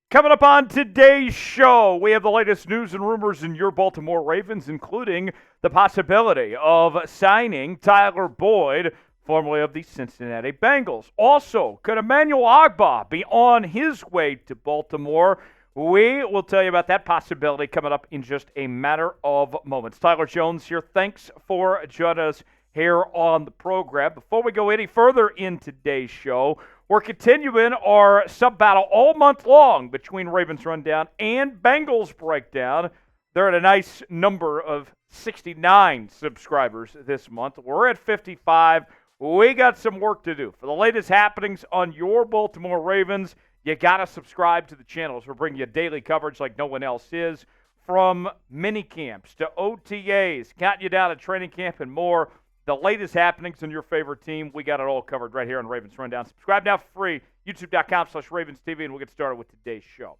Coming up on today's show, we have the latest news and rumors in your Baltimore Ravens, including the possibility of signing Tyler Boyd, formerly of the Cincinnati Bengals. Also, could Emmanuel Ogbah be on his way to Baltimore? We will tell you about that possibility coming up in just a matter of moments. Tyler Jones here. Thanks for joining us here on the program. Before we go any further in today's show, we're continuing our sub-battle all month long between Ravens Rundown and Bengals Breakdown. They're at a nice number of 69 subscribers this month. We're at 55. We got some work to do. For the latest happenings on your Baltimore Ravens, you got to subscribe to the channels. We're bringing you daily coverage like no one else is, from mini camps to OTAs, counting you down to training camp and more. The latest happenings on your favorite team, we got it all covered right here on Ravens Rundown. Subscribe now for free, youtube.com/RavensTV, and we'll get started with today's show.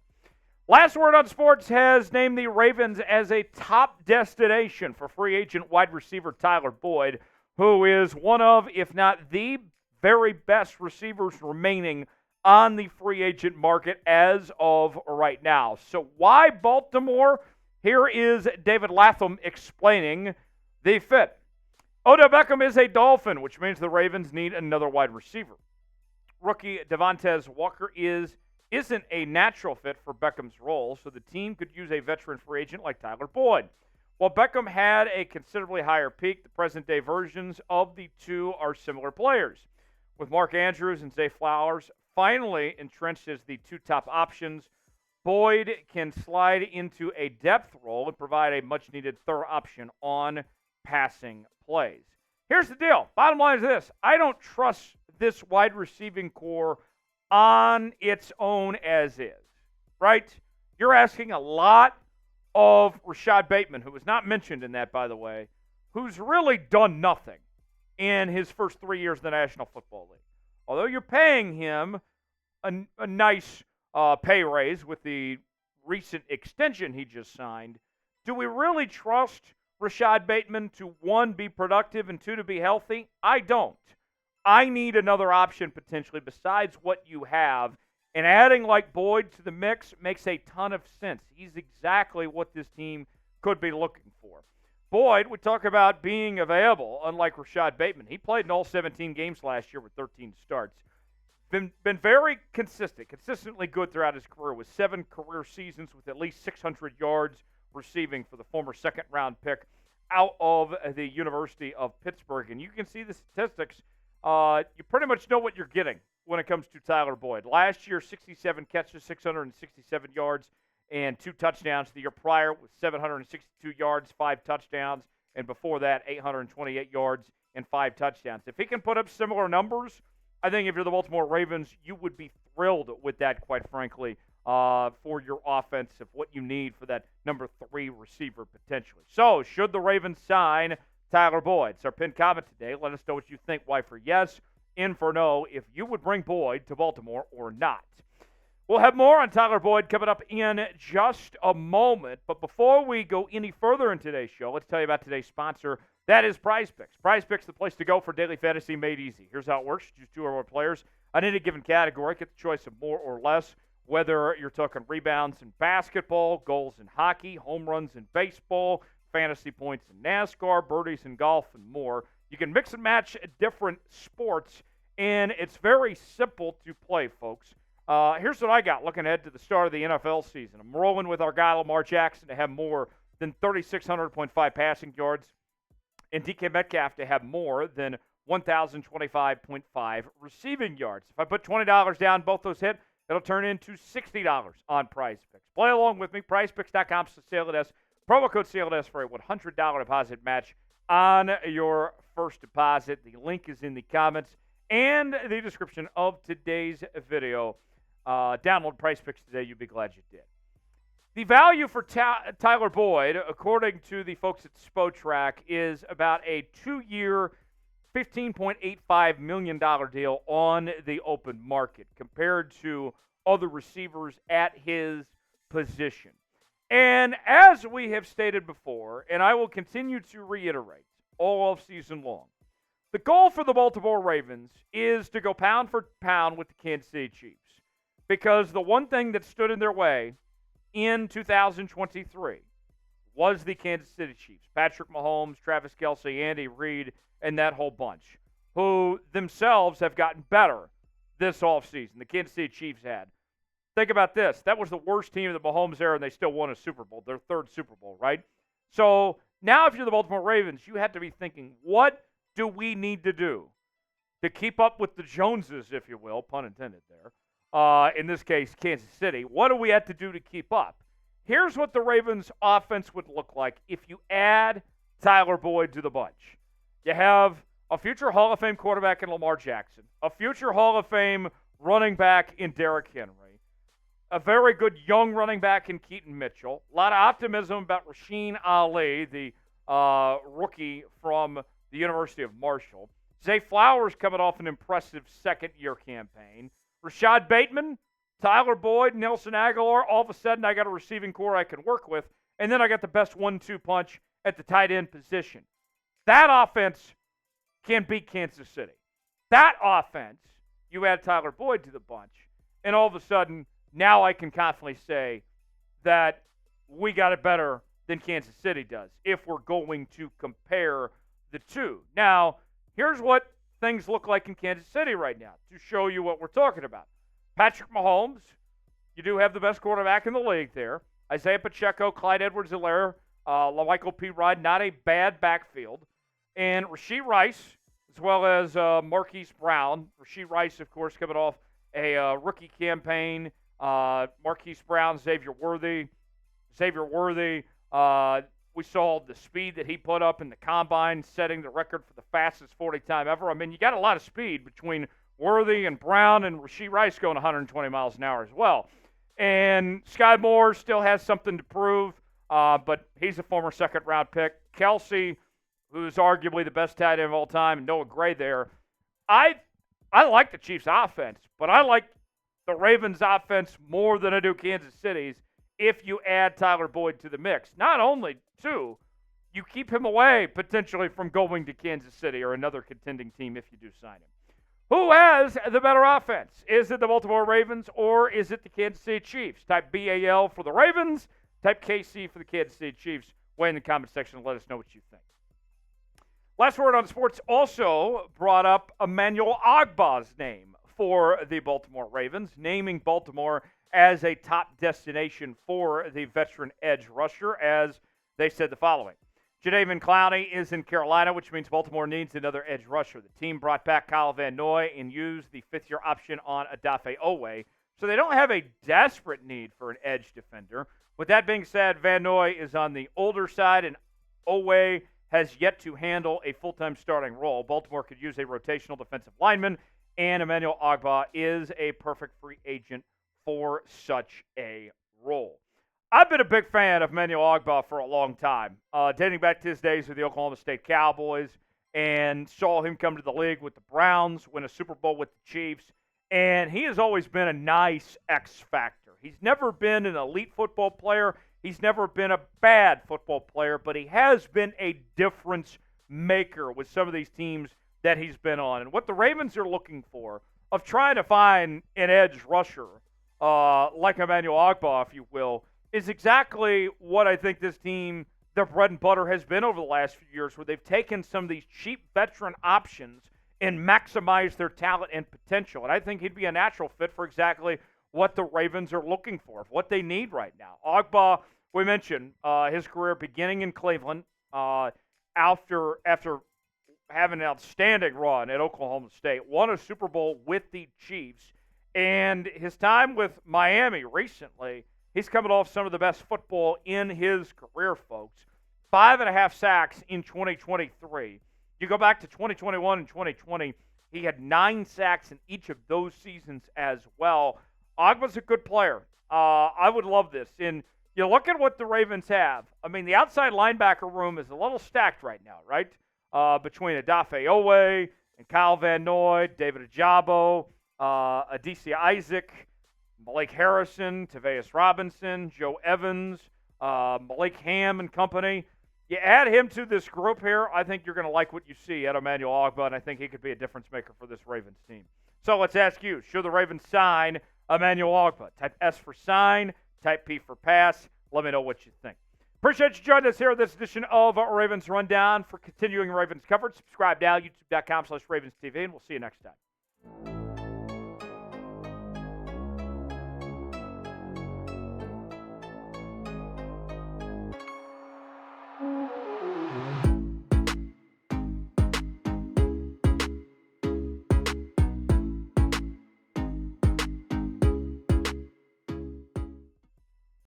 Last Word on Sports has named the Ravens as a top destination for free agent wide receiver Tyler Boyd, who is one of, if not the very best receivers remaining on the free agent market as of right now. So why Baltimore? Here is David Latham explaining the fit. Odell Beckham is a Dolphin, which means the Ravens need another wide receiver. Rookie Devontae Walker isn't a natural fit for Beckham's role, so the team could use a veteran free agent like Tyler Boyd. While Beckham had a considerably higher peak, the present-day versions of the two are similar players. With Mark Andrews and Zay Flowers finally entrenched as the two top options, Boyd can slide into a depth role and provide a much-needed third option on passing plays. Here's the deal. Bottom line is this. I don't trust this wide receiving core on its own as is, right? You're asking a lot of Rashad Bateman, who was not mentioned in that, by the way, who's really done nothing in his first 3 years in the National Football League. Although you're paying him a nice pay raise with the recent extension he just signed, do we really trust Rashad Bateman to, one, be productive, and two, to be healthy? I don't. I need another option potentially besides what you have, and adding like Boyd to the mix makes a ton of sense. He's exactly what this team could be looking for. Boyd, we talk about being available, unlike Rashad Bateman. He played in all 17 games last year with 13 starts. Been very consistently good throughout his career, with 7 career seasons with at least 600 yards receiving for the former second-round pick out of the University of Pittsburgh. And you can see the statistics. You pretty much know what you're getting when it comes to Tyler Boyd. Last year, 67 catches, 667 yards, and 2 touchdowns. The year prior was 762 yards, 5 touchdowns, and before that, 828 yards and 5 touchdowns. If he can put up similar numbers, I think if you're the Baltimore Ravens, you would be thrilled with that, quite frankly, for your offense, of what you need for that number 3 receiver potentially. So, should the Ravens sign Tyler Boyd? It's our pinned comment today. Let us know what you think. Why for yes, in for no, if you would bring Boyd to Baltimore or not. We'll have more on Tyler Boyd coming up in just a moment. But before we go any further in today's show, let's tell you about today's sponsor. That is Prize Picks. Prize Picks, the place to go for daily fantasy made easy. Here's how it works. Choose 2 or more players on any given category. Get the choice of more or less. Whether you're talking rebounds in basketball, goals in hockey, home runs in baseball, fantasy points in NASCAR, birdies in golf, and more. You can mix and match different sports, and it's very simple to play, folks. Here's what I got looking ahead to the start of the NFL season. I'm rolling with our guy Lamar Jackson to have more than 3,600.5 passing yards, and DK Metcalf to have more than 1,025.5 receiving yards. If I put $20 down, both those hit, it'll turn into $60 on Prize Picks. Play along with me. PrizePicks.com/CLNS. Promo code CLNS for a $100 deposit match on your first deposit. The link is in the comments and the description of today's video. Download Prize Picks today. You'll be glad you did. The value for Tyler Boyd, according to the folks at Spotrac, is about a 2-year, $15.85 million deal on the open market compared to other receivers at his position. And as we have stated before, and I will continue to reiterate all offseason long, the goal for the Baltimore Ravens is to go pound for pound with the Kansas City Chiefs. because the one thing that stood in their way in 2023 was the Kansas City Chiefs. Patrick Mahomes, Travis Kelce, Andy Reid, and that whole bunch, who themselves have gotten better this offseason. The Kansas City Chiefs had. Think about this. That was the worst team of the Mahomes era, and they still won a Super Bowl, their third Super Bowl, right? So now if you're the Baltimore Ravens, you have to be thinking, what do we need to do to keep up with the Joneses, if you will, pun intended there, in this case, Kansas City? What do we have to do to keep up? Here's what the Ravens' offense would look like if you add Tyler Boyd to the bunch. You have a future Hall of Fame quarterback in Lamar Jackson, a future Hall of Fame running back in Derrick Henry, a very good young running back in Keaton Mitchell, a lot of optimism about Rasheen Ali, the rookie from the University of Marshall, Zay Flowers coming off an impressive second-year campaign, Rashad Bateman, Tyler Boyd, Nelson Aguilar. All of a sudden, I got a receiving core I can work with, and then I got the best 1-2 punch at the tight end position. That offense can beat Kansas City. That offense, you add Tyler Boyd to the bunch, and all of a sudden, now I can confidently say that we got it better than Kansas City does if we're going to compare the two. Now, here's what things look like in Kansas City right now to show you what we're talking about. Patrick Mahomes, you do have the best quarterback in the league there. Isaiah Pacheco, Clyde Edwards-Helaire, LaMichael P. Ryan, not a bad backfield. And Rashee Rice, as well as Marquise Brown. Rashee Rice, of course, coming off a rookie campaign. Marquise Brown, Xavier Worthy. We saw the speed that he put up in the combine, setting the record for the fastest 40 time ever. I mean, you got a lot of speed between Worthy and Brown and Rashee Rice going 120 miles an hour as well. And Sky Moore still has something to prove, but he's a former second-round pick. Kelce, who's arguably the best tight end of all time, and Noah Gray there. I like the Chiefs' offense, but I like the Ravens' offense more than I do Kansas City's if you add Tyler Boyd to the mix. Not only, too, you keep him away potentially from going to Kansas City or another contending team if you do sign him. Who has the better offense? Is it the Baltimore Ravens or is it the Kansas City Chiefs? Type BAL for the Ravens. Type KC for the Kansas City Chiefs. Weigh in the comment section and let us know what you think. Last Word on Sports also brought up Emmanuel Ogbah's name for the Baltimore Ravens, naming Baltimore as a top destination for the veteran edge rusher, as they said the following. Jadeveon Clowney is in Carolina, which means Baltimore needs another edge rusher. The team brought back Kyle Van Noy and used the fifth-year option on Odafe Oweh, so they don't have a desperate need for an edge defender. With that being said, Van Noy is on the older side, and Oweh has yet to handle a full-time starting role. Baltimore could use a rotational defensive lineman, and Emmanuel Ogbah is a perfect free agent for such a role. I've been a big fan of Emmanuel Ogbah for a long time, dating back to his days with the Oklahoma State Cowboys, and saw him come to the league with the Browns, win a Super Bowl with the Chiefs, and he has always been a nice X factor. He's never been an elite football player. He's never been a bad football player, but he has been a difference maker with some of these teams that he's been on. And what the Ravens are looking for, of trying to find an edge rusher like Emmanuel Ogbah, if you will, is exactly what I think this team, their bread and butter, has been over the last few years, where they've taken some of these cheap veteran options and maximized their talent and potential. And I think he'd be a natural fit for exactly what the Ravens are looking for, what they need right now. Ogbah, we mentioned his career beginning in Cleveland after having an outstanding run at Oklahoma State, won a Super Bowl with the Chiefs, and his time with Miami recently, he's coming off some of the best football in his career, folks. 5.5 sacks in 2023. You go back to 2021 and 2020, he had 9 sacks in each of those seasons as well. Ogbah's a good player. I would love this. And you look at what the Ravens have. I mean, the outside linebacker room is a little stacked right now, right? Between Odafe Oweh and Kyle Van Noy, David Ajabo, Adesai Isaac, Malik Harrison, Tavius Robinson, Joe Evans, Malik Ham and company. You add him to this group here, I think you're going to like what you see at Emmanuel Ogbah, and I think he could be a difference maker for this Ravens team. So let's ask you, should the Ravens sign Emmanuel Ogbah? Type S for sign, type P for pass. Let me know what you think. Appreciate you joining us here on this edition of Ravens Rundown. For continuing Ravens coverage, subscribe now, youtube.com/RavensTV, and we'll see you next time.